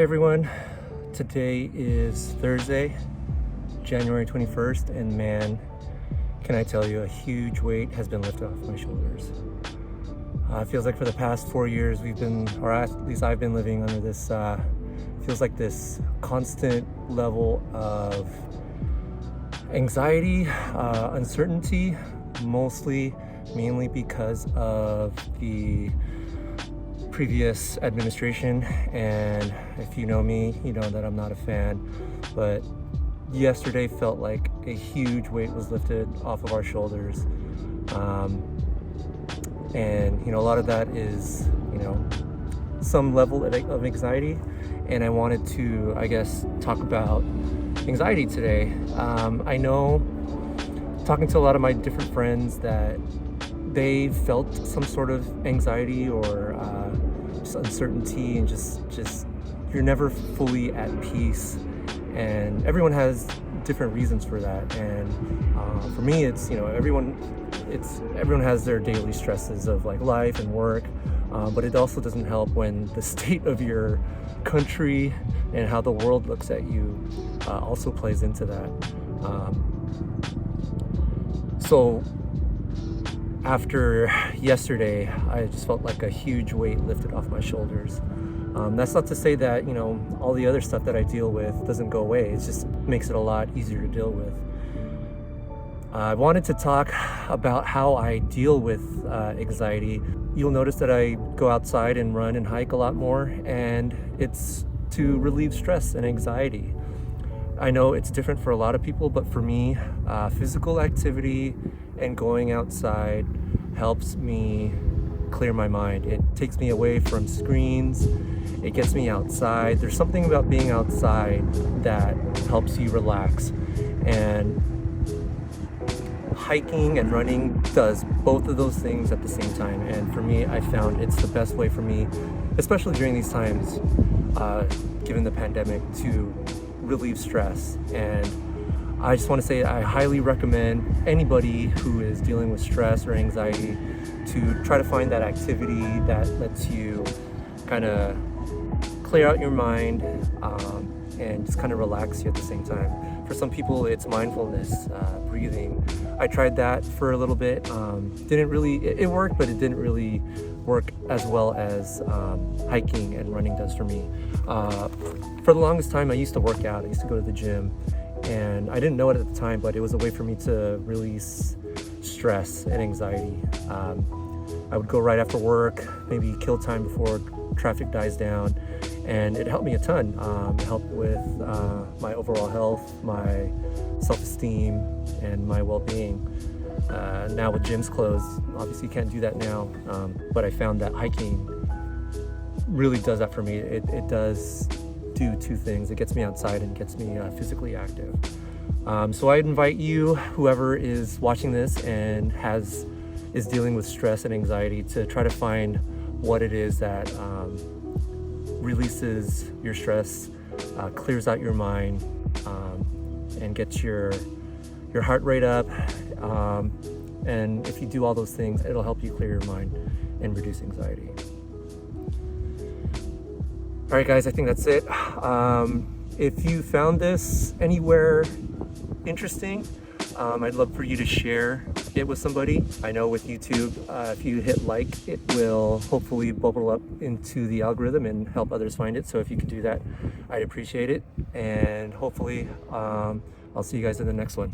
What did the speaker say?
everyone, today is Thursday, January 21st, and man, can I tell you, a huge weight has been lifted off my shoulders. It feels like for the past 4 years we've been, or at least I've been living under this, feels like this constant level of anxiety, uncertainty, mainly because of the previous administration. And if you know me, you know that I'm not a fan, but yesterday felt like a huge weight was lifted off of our shoulders. And a lot of that is some level of anxiety, and I wanted to, I guess, talk about anxiety today. I know, talking to a lot of my different friends, that they felt some sort of anxiety or just uncertainty, and just you're never fully at peace, and everyone has different reasons for that. And for me, it's everyone has their daily stresses of like life and work, but it also doesn't help when the state of your country and how the world looks at you also plays into that. So after yesterday, I just felt like a huge weight lifted off my shoulders. That's not to say that all the other stuff that I deal with doesn't go away. It just makes it a lot easier to deal with. I wanted to talk about how I deal with anxiety. You'll notice that I go outside and run and hike a lot more, and it's to relieve stress and anxiety. I know it's different for a lot of people, but for me, physical activity and going outside helps me clear my mind. It takes me away from screens. It gets me outside. There's something about being outside that helps you relax. And hiking and running does both of those things at the same time. And for me, I found it's the best way for me, especially during these times, given the pandemic, to relieve stress. And I just want to say I highly recommend anybody who is dealing with stress or anxiety to try to find that activity that lets you kind of clear out your mind and just kind of relax you at the same time. For some people, it's mindfulness, breathing. I tried that for a little bit. It worked, but it didn't really work as well as hiking and running does for me. For the longest time, I used to work out. I used to go to the gym, and I didn't know it at the time, but it was a way for me to release stress and anxiety. I would go right after work, maybe kill time before traffic dies down, and it helped me a ton. It helped with my overall health, my self-esteem, and my well-being. Now with gyms closed, obviously you can't do that now, but I found that hiking really does that for me. It does do two things. It gets me outside and gets me physically active. So I invite you, whoever is watching this and is dealing with stress and anxiety, to try to find what it is that releases your stress, clears out your mind, and gets your heart rate up. And if you do all those things, it'll help you clear your mind and reduce anxiety. All right, guys, I think that's it. If you found this anywhere interesting, I'd love for you to share it with somebody. I know with YouTube, if you hit like, it will hopefully bubble up into the algorithm and help others find it. So if you could do that, I'd appreciate it. And hopefully, I'll see you guys in the next one.